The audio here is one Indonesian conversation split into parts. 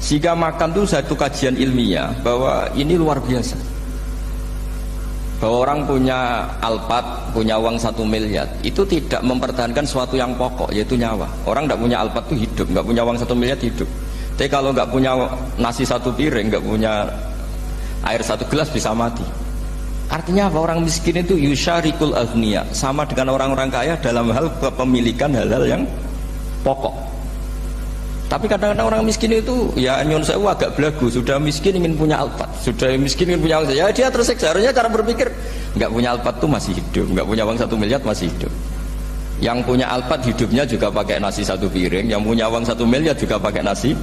Sehingga makan itu satu kajian ilmiah bahwa ini luar biasa. Bahwa orang punya Alphard, punya uang 1 miliar, itu tidak mempertahankan suatu yang pokok, yaitu nyawa. Orang tidak punya Alphard itu hidup, nggak punya uang 1 miliar hidup. Tapi kalau nggak punya nasi 1 piring, nggak punya air 1 gelas bisa mati. Artinya apa? Orang miskin itu yusyarikul aghniya, sama dengan orang-orang kaya dalam hal kepemilikan hal-hal yang pokok. Tapi kadang-kadang orang miskin itu ya nyon sewu agak belagu, sudah miskin ingin punya Alphard, sudah miskin ingin punya uang, ya dia tersiksa. Harusnya cara berpikir nggak punya Alphard tuh masih hidup, nggak punya uang 1 miliar masih hidup. Yang punya Alphard hidupnya juga pakai nasi 1 piring, yang punya uang 1 miliar juga pakai nasi.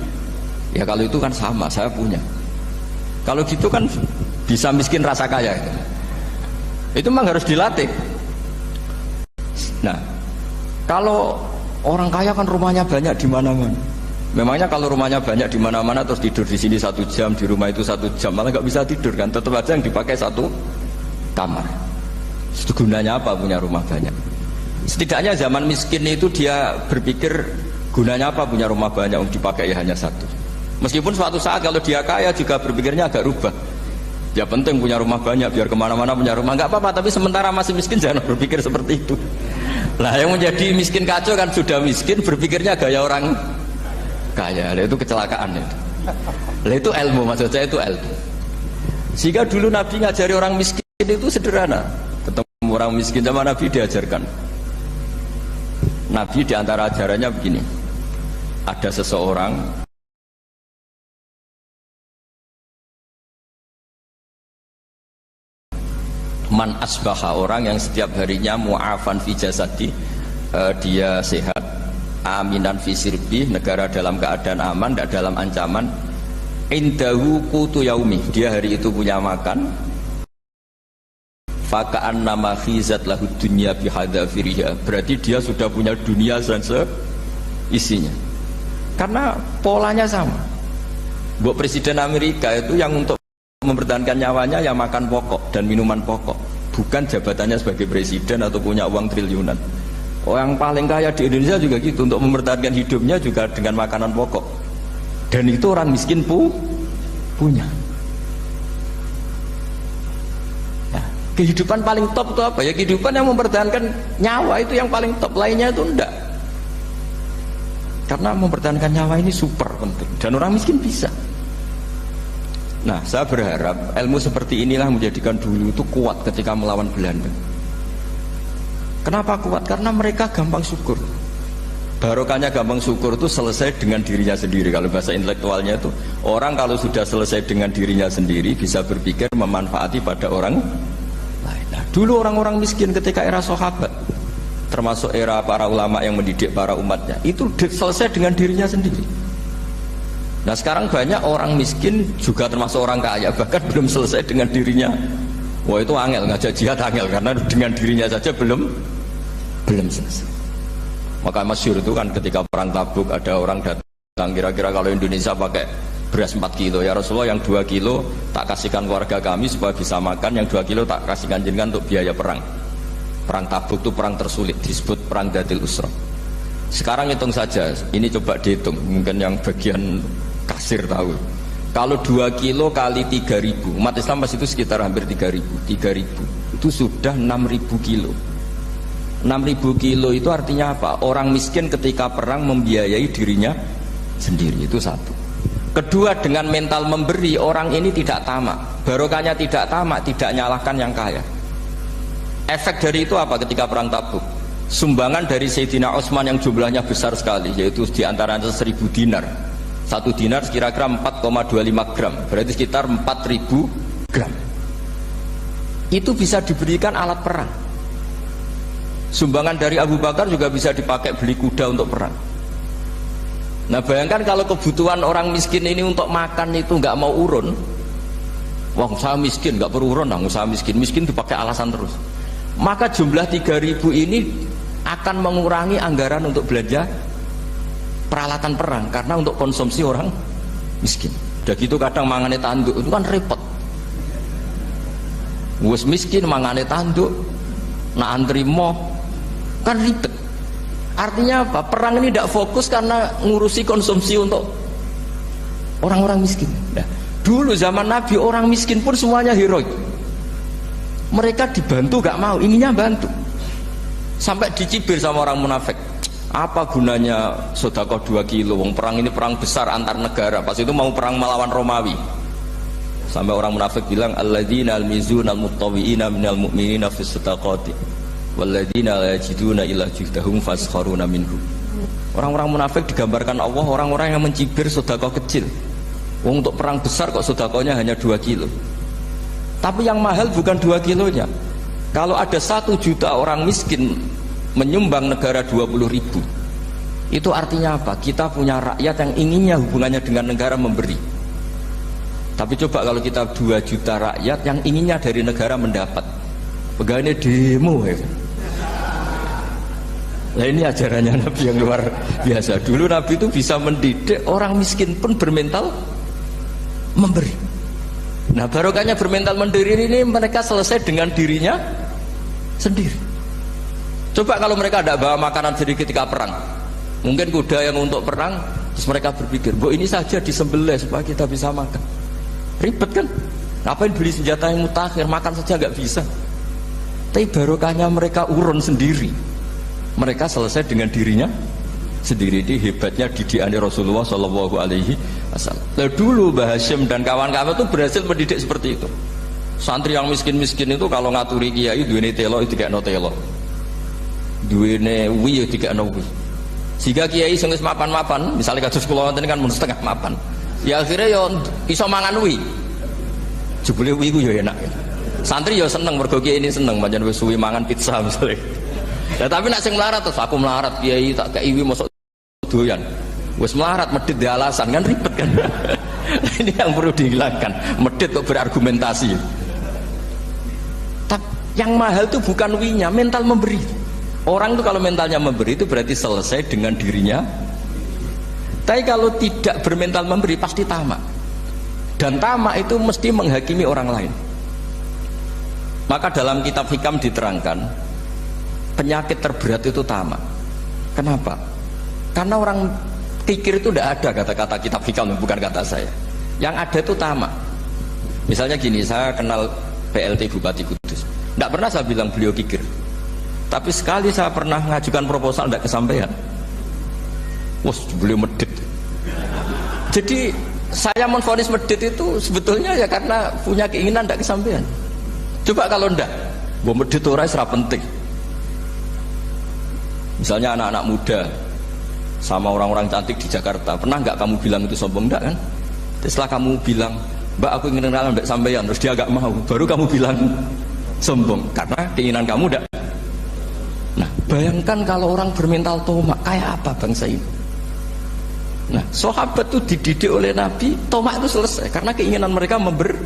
Ya kalau itu kan sama, saya punya. Kalau gitu kan bisa miskin rasa kaya. Itu memang harus dilatih. Nah, kalau orang kaya kan rumahnya banyak di mana-mana. Memangnya kalau rumahnya banyak di mana-mana terus tidur di sini 1 jam, di rumah itu 1 jam, malah nggak bisa tidur kan? Tetap aja yang dipakai 1 kamar. Itu gunanya apa punya rumah banyak? Setidaknya zaman miskin itu dia berpikir gunanya apa punya rumah banyak, dipakai ya hanya 1. Meskipun suatu saat kalau dia kaya juga berpikirnya agak rubah. Ya penting punya rumah banyak biar kemana-mana punya rumah, nggak apa-apa. Tapi sementara masih miskin jangan berpikir seperti itu. Nah yang menjadi miskin kacau kan sudah miskin berpikirnya gaya orang kaya. Itu kecelakaan itu. Itu ilmu, maksud saya itu ilmu. Sehingga dulu Nabi ngajari orang miskin itu sederhana. Ketemu orang miskin sama Nabi diajarkan. Nabi diantara ajarannya begini. Ada seseorang man asbaha, orang yang setiap harinya mu'afan fi jasadi, dia sehat, aminan fi sirbi, negara dalam keadaan aman, tidak dalam ancaman, indahu qutu yaumi, dia hari itu punya makan, faka'an nama khizat lahu dunya bihadafiriha, berarti dia sudah punya dunia dan seisinya. Karena polanya sama. Buat Presiden Amerika itu yang untuk mempertahankan nyawanya ya makan pokok dan minuman pokok, bukan jabatannya sebagai presiden atau punya uang triliunan. Orang paling kaya di Indonesia juga gitu, untuk mempertahankan hidupnya juga dengan makanan pokok, dan itu orang miskin punya. Nah, kehidupan paling top itu apa? Ya kehidupan yang mempertahankan nyawa itu yang paling top, lainnya itu enggak. Karena mempertahankan nyawa ini super penting dan orang miskin bisa. Nah, saya berharap ilmu seperti inilah menjadikan dulu itu kuat ketika melawan Belanda. Kenapa kuat? Karena mereka gampang syukur. Barokahnya gampang syukur itu selesai dengan dirinya sendiri. Kalau bahasa intelektualnya itu, orang kalau sudah selesai dengan dirinya sendiri bisa berpikir memanfaati pada orang lain. Nah, dulu orang-orang miskin ketika era sahabat, termasuk era para ulama yang mendidik para umatnya, itu selesai dengan dirinya sendiri. Nah sekarang banyak orang miskin juga termasuk orang kaya, bahkan belum selesai dengan dirinya. Wah itu angel, ngajak jihad angel, karena dengan dirinya saja belum selesai. Maka masyhur itu kan ketika perang Tabuk ada orang datang, kira-kira kalau Indonesia pakai beras 4 kilo, ya Rasulullah yang 2 kilo tak kasihkan keluarga kami supaya bisa makan, yang 2 kilo tak kasihkan jenengan untuk biaya perang. Perang Tabuk itu perang tersulit, disebut perang Dhatil Usra. Sekarang hitung saja, ini coba dihitung, mungkin yang bagian kasir tahu. Kalau 2 kilo kali 3.000, umat Islam pas itu sekitar hampir 3.000 itu sudah 6.000 kilo. 6.000 kilo itu artinya apa? Orang miskin ketika perang membiayai dirinya sendiri, itu satu. Kedua, dengan mental memberi, orang ini tidak tamak. Barokahnya tidak tamak, tidak nyalahkan yang kaya. Efek dari itu apa ketika perang Tabuk? Sumbangan dari Sayyidina Utsman yang jumlahnya besar sekali, yaitu diantaranya 1.000 dinar. 1 dinar kira-kira 4,25 gram, berarti sekitar 4.000 gram. Itu bisa diberikan alat perang. Sumbangan dari Abu Bakar juga bisa dipakai beli kuda untuk perang. Nah bayangkan kalau kebutuhan orang miskin ini untuk makan itu nggak mau urun. Wah saya miskin, nggak perlu urun, saya miskin dipakai alasan terus. Maka jumlah 3.000 ini akan mengurangi anggaran untuk belanja peralatan perang, karena untuk konsumsi orang miskin. Udah gitu kadang mangane tanduk itu kan repot. Wes miskin mangane tanduk, nak antri moh kan ribet. Artinya apa? Perang ini tidak fokus karena ngurusi konsumsi untuk orang-orang miskin. Nah, dulu zaman Nabi orang miskin pun semuanya heroik. Mereka dibantu gak mau, inginnya bantu. Sampai dicibir sama orang munafik. Apa gunanya sedekah 2 kilo? Wong perang ini perang besar antar negara. Pas itu mau perang melawan Romawi. Sampai orang munafik bilang alladzina almizuna almuttawwi'ina minal mu'minina fis sadaqati walladzina la yajiduna illa juhdahum faskharuna minhum. Orang-orang munafik digambarkan Allah orang-orang yang mencibir sedekah kecil. Wong untuk perang besar kok sedekahnya hanya 2 kilo. Tapi yang mahal bukan 2 kilonya. Kalau ada 1 juta orang miskin menyumbang negara 20.000, itu artinya apa? Kita punya rakyat yang inginnya hubungannya dengan negara memberi. Tapi coba kalau kita 2 juta rakyat yang inginnya dari negara mendapat, pegawainya demo ya. Nah ini ajarannya Nabi yang luar biasa. Dulu Nabi itu bisa mendidik orang miskin pun bermental memberi. Nah barokahnya bermental mandiri ini mereka selesai dengan dirinya sendiri. Coba kalau mereka tidak bawa makanan sendiri ketika perang, mungkin kuda yang untuk perang, terus mereka berpikir, "Bu ini saja disembelih supaya kita bisa makan." Ribet kan? Ngapain beli senjata yang mutakhir, makan saja nggak bisa. Tapi barokahnya mereka urun sendiri. Mereka selesai dengan dirinya sendiri. Ini hebatnya didikan Rasulullah Shallallahu Alaihi Wasallam. Lalu dulu Mbah Hashim dan kawan-kawan itu berhasil mendidik seperti itu. Santri yang miskin-miskin itu kalau ngaturi kiai duwene telo itu kayak no telo, duwene wi itu kayak no wi. Sehingga kiai sing wis mapan-mapan, misalnya kados kula wonten kan mun setengah mapan. Ya akhirnya yo iso mangan wi. Jebule wi ku yo enak. Santri yo seneng mergo kiai ini seneng pancen wis suwi mangan pizza misalnya. Ya tapi nak sing melarat terus aku melarat kiai tak kei wi mosok doyan. Wis melarat medhit di alasan kan ribet kan. Ini yang perlu dihilangkan. Medhit kok berargumentasi. Tapi yang mahal itu bukan winya, mental memberi. Orang itu kalau mentalnya memberi itu berarti selesai dengan dirinya. Tapi kalau tidak bermental memberi pasti tamak. Dan tamak itu mesti menghakimi orang lain. Maka dalam kitab Hikam diterangkan penyakit terberat itu tamak. Kenapa? Karena orang pikir itu tidak ada kata-kata kitab Hikam, bukan kata saya. Yang ada itu tamak. Misalnya gini, saya kenal PLT Bupati Kudus. Tidak pernah saya bilang beliau kikir. Tapi sekali saya pernah mengajukan proposal tidak kesampaian. Wah, beliau medit. Jadi saya menvonis medit itu sebetulnya ya karena punya keinginan tidak kesampaian. Coba kalau tidak, bahwa medit itu orang serap penting. Misalnya anak-anak muda sama orang-orang cantik di Jakarta, pernah nggak kamu bilang itu sombong? Enggak kan? Setelah kamu bilang, "Mbak aku ingin kenalan Mbak sampeyan," terus dia agak mau, baru kamu bilang sombong karena keinginan kamu enggak. Nah, bayangkan kalau orang bermental tomak, kayak apa bangsa ini? Nah, sahabat itu dididik oleh Nabi, tomak itu selesai karena keinginan mereka memberi.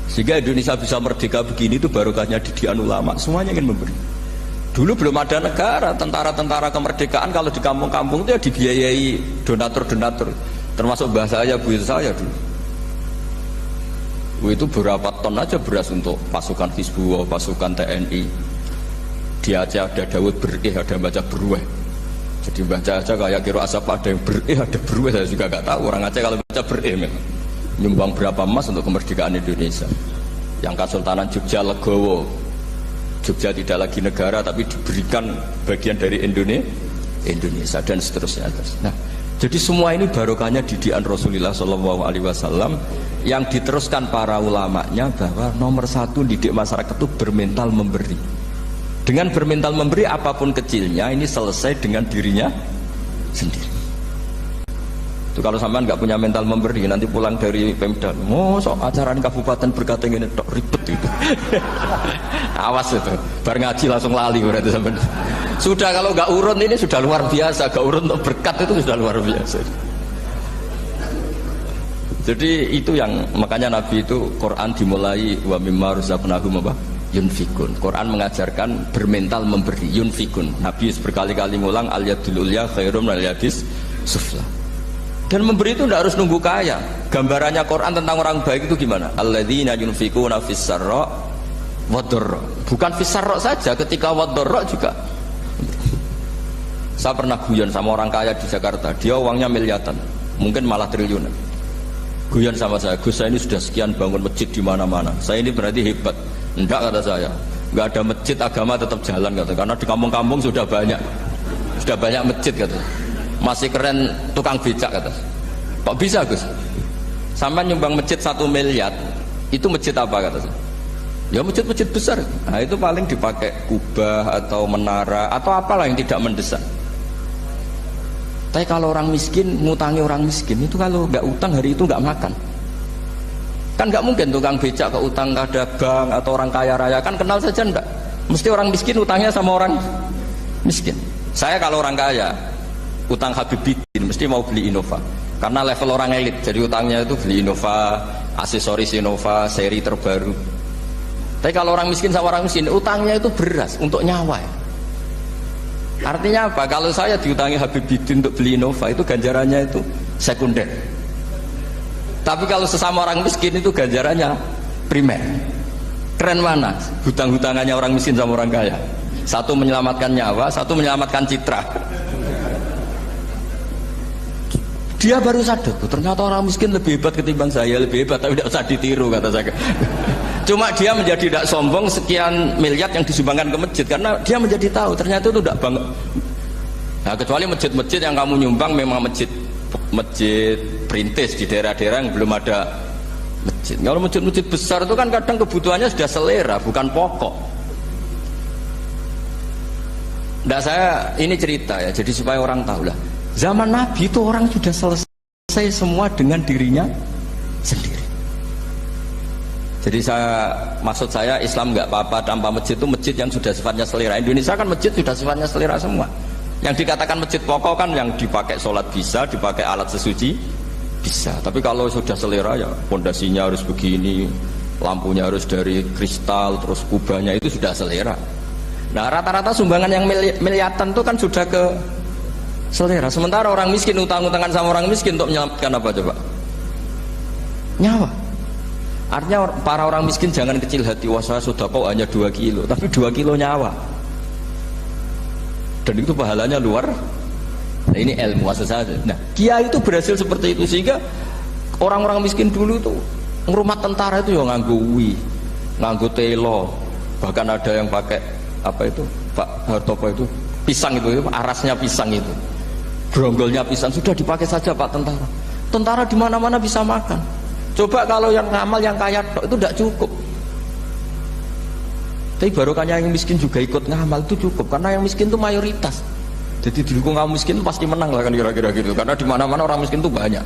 Sehingga Indonesia bisa merdeka begini itu barokahnya didikan ulama, semuanya ingin memberi. Dulu belum ada negara, tentara-tentara kemerdekaan kalau di kampung-kampung itu ya dibiayai donatur-donatur. Termasuk bahasa saya, buyut saya dulu. Itu berapa ton aja beras untuk pasukan Hizbullah, pasukan TNI. Di Aceh ada Daud berih, ada yang baca berueh. Jadi baca aja kayak kira asap ada yang berih, ada berueh, saya juga gak tahu. Orang Aceh kalau baca berih nyumbang berapa emas untuk kemerdekaan Indonesia. Yang Kesultanan Jogja Legowo, Jogja tidak lagi negara tapi diberikan bagian dari Indonesia dan seterusnya. Nah, jadi semua ini barokahnya didikan Rasulullah SAW yang diteruskan para ulamanya bahwa nomor 1 didik masyarakat itu bermental memberi. Dengan bermental memberi apapun kecilnya ini selesai dengan dirinya sendiri. Itu kalau sampean nggak punya mental memberi nanti pulang dari Pemda, sok acara kabupaten berkata ini tok ribet itu. Awas itu, bar ngaji langsung lali berarti sampean. Sudah kalau nggak urun ini sudah luar biasa, nggak urun untuk berkat itu sudah luar biasa. Jadi itu yang makanya Nabi itu Quran dimulai wa mimma razaqnahum yunfikun. Quran mengajarkan bermental memberi, yunfikun. Nabi berkali-kali ngulang al yadul ulya khairum minal yadis sufla. Dan memberi itu tidak harus nunggu kaya. Gambarannya Quran tentang orang baik itu gimana? Alladzina yunfikuna fis sarra wad dharra. Bukan fis sarra saja, ketika wad dharra juga. Saya pernah guyon sama orang kaya di Jakarta, dia uangnya miliaran, mungkin malah triliunan. Guyon sama saya, Gus saya ini sudah sekian bangun masjid di mana-mana. Saya ini berarti hebat. Enggak, kata saya. Enggak ada masjid, agama tetap jalan, kata. Karena di kampung-kampung sudah banyak masjid, kata. Masih keren tukang becak, kata. Kok bisa, Gus? Sampai nyumbang masjid 1 miliar, itu masjid apa, kata saya? Ya masjid-masjid besar. Nah itu paling dipakai kubah atau menara atau apalah yang tidak mendesak. Tapi kalau orang miskin, ngutangi orang miskin itu kalau nggak utang hari itu nggak makan. Kan nggak mungkin tukang becak ke utang ada bank atau orang kaya raya, kan kenal saja enggak. Mesti orang miskin utangnya sama orang miskin. Saya kalau orang kaya utang Habib Bidin mesti mau beli Innova karena level orang elit, jadi utangnya itu beli Innova, aksesoris Innova seri terbaru. Tapi kalau orang miskin sama orang miskin utangnya itu beras untuk nyawa ya. Artinya apa? Kalau saya diutangi Habib Bidin untuk beli Innova itu ganjarannya itu sekunder. Tapi kalau sesama orang miskin itu ganjarannya primer. Keren mana? Hutang-hutangannya orang miskin sama orang kaya. Satu menyelamatkan nyawa, satu menyelamatkan citra. Dia baru sadar, ternyata orang miskin lebih hebat ketimbang saya, lebih hebat tapi tidak usah ditiru, kata saya. Cuma dia menjadi tidak sombong sekian miliar yang disumbangkan ke masjid karena dia menjadi tahu ternyata itu tidak bangga. Nah, kecuali masjid-masjid yang kamu nyumbang memang masjid perintis di daerah-daerah yang belum ada masjid. Kalau masjid-masjid besar itu kan kadang kebutuhannya sudah selera, bukan pokok. Nah, saya ini cerita ya, jadi supaya orang tahu lah. Zaman Nabi itu orang sudah selesai semua dengan dirinya sendiri. Jadi maksud saya Islam nggak apa-apa tanpa masjid itu masjid yang sudah sifatnya selera. Indonesia kan masjid sudah sifatnya selera semua. Yang dikatakan masjid pokok kan yang dipakai sholat bisa, dipakai alat sesuci bisa. Tapi kalau sudah selera ya pondasinya harus begini, lampunya harus dari kristal, terus kubahnya itu sudah selera. Nah rata-rata sumbangan yang miliatan itu kan sudah ke selera. Sementara orang miskin utang-utangan sama orang miskin untuk menyelamatkan apa coba? Nyawa. Artinya para orang miskin jangan kecil hati, wah saya sudah kok hanya 2 kilo, tapi 2 kilo nyawa. Dan itu pahalanya luar. Nah ini ilmu asal saja. Nah Kiai itu berhasil seperti itu sehingga orang-orang miskin dulu itu ngrumat tentara itu ya nganggo nganggo telo, bahkan ada yang pakai apa itu Pak Hartopo itu pisang itu arasnya pisang itu. Gronggolnya pisang sudah dipakai saja Pak tentara. Tentara di mana-mana bisa makan. Coba kalau yang ngamal yang kaya itu tidak cukup. Tapi barokahnya yang miskin juga ikut ngamal itu cukup karena yang miskin itu mayoritas. Jadi dulu kaum miskin pasti menang lah kan kira-kira gitu. Karena di mana-mana orang miskin itu banyak.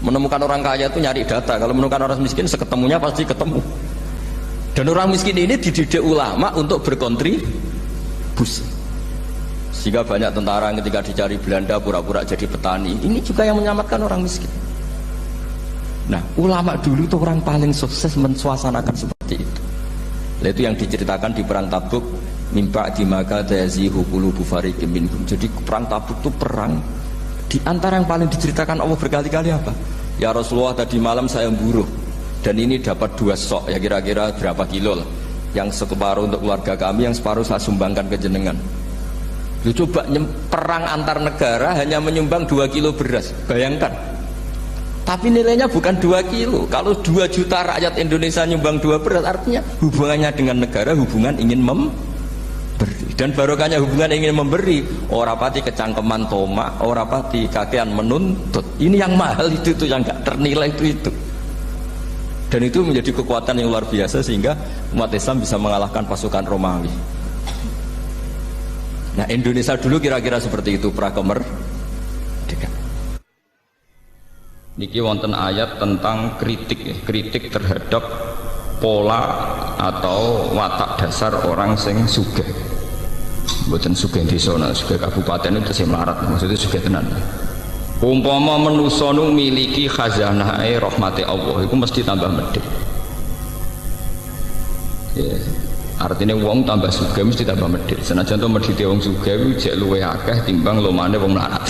Menemukan orang kaya itu nyari data. Kalau menemukan orang miskin seketemunya pasti ketemu. Dan orang miskin ini dididik ulama untuk berkontribusi. Sehingga banyak tentara ketika dicari Belanda pura-pura jadi petani. Ini juga yang menyelamatkan orang miskin. Nah, ulama dulu itu orang paling sukses mensuasanakan seperti itu. Itu yang diceritakan di perang Tabuk, mimpa di maka tazihu qulubu fariqin minhum. Jadi perang Tabuk itu perang di antara yang paling diceritakan Allah berkali-kali apa? Ya Rasulullah tadi malam saya buruh dan ini dapat 2 sok ya kira-kira berapa kilo lah. Yang separuh untuk keluarga kami, yang separuh saya sumbangkan ke jenengan. Lu coba perang antar negara hanya menyumbang 2 kilo beras, bayangkan. Tapi nilainya bukan 2 kilo. Kalau 2 juta rakyat Indonesia nyumbang 2 beras, artinya hubungannya dengan negara hubungan ingin memberi. Dan barokahnya hubungan ingin memberi, ora pati kecangkeman tomak, ora pati kakean menuntut. Ini yang mahal itu yang gak ternilai itu. Dan itu menjadi kekuatan yang luar biasa sehingga umat Islam bisa mengalahkan pasukan Romawi. Nah Indonesia dulu kira-kira seperti itu prakemerdekaan. Niki wonten ayat tentang kritik terhadap pola atau watak dasar orang sing sugih. Mboten sugih desa, sugih kabupaten itu sing melarat, maksudnya sugih tenan. Umpama manusa nu miliki khazanahe rahmate Allah, iku mesti tambah medhit. Ya, artinya wong tambah sugih mesti tambah medhit. Senajan to medhite wong sugih kuwi jek luwih akeh timbang lomane wong melarat.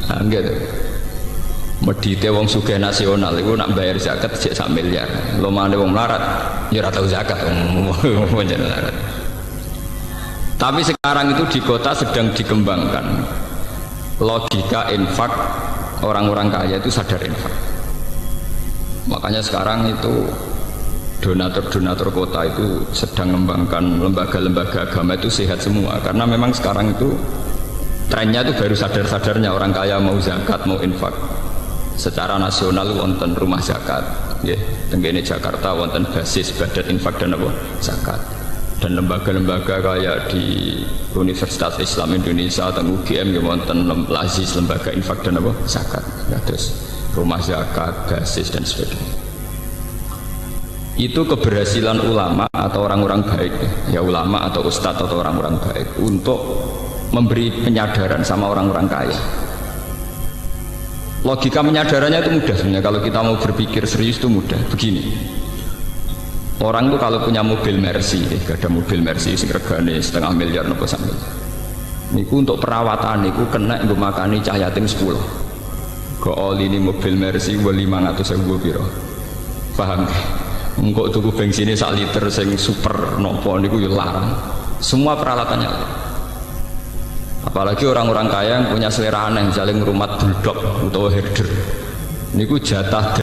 Anggere medhite wong sugih nasional iku nak bayar zakat jek 1 miliar. Lomane wong melarat ya ora tau zakat. Tapi sekarang itu di kota sedang dikembangkan logika infak, orang-orang kaya itu sadar infak. Makanya sekarang itu donatur-donatur kota itu sedang mengembangkan lembaga-lembaga agama itu sehat semua, karena memang sekarang itu trennya itu baru sadar-sadarnya orang kaya mau zakat, mau infak. Secara nasional wonten rumah zakat, ya, tenggene Jakarta wonten basis badat infak dan apa zakat. Dan lembaga-lembaga kayak di Universitas Islam Indonesia atau UGM ya wonten lazis lembaga infak dan apa zakat. Ya, terus rumah zakat, basis dan sebagainya. Itu keberhasilan ulama atau orang-orang baik, ya ulama atau ustadz atau orang-orang baik untuk memberi penyadaran sama orang-orang kaya. Logika penyadarannya itu mudah sebenarnya. Kalau kita mau berpikir serius itu mudah. Begini, orang itu kalau punya mobil Mercy, ada mobil Mercy regane 1,5 miliar nopo sambil. Niku untuk perawatan niku kena nggo makani cah yatim 10. Go oli ini mobil Mercy 500.000 piro. Paham? Engko tuku bensinnya 1 liter sing super nopo niku yo larang. Semua peralatannya. Apalagi orang-orang kaya yang punya selera aneh, misalnya ngerumat bulldog atau herder, niku jatah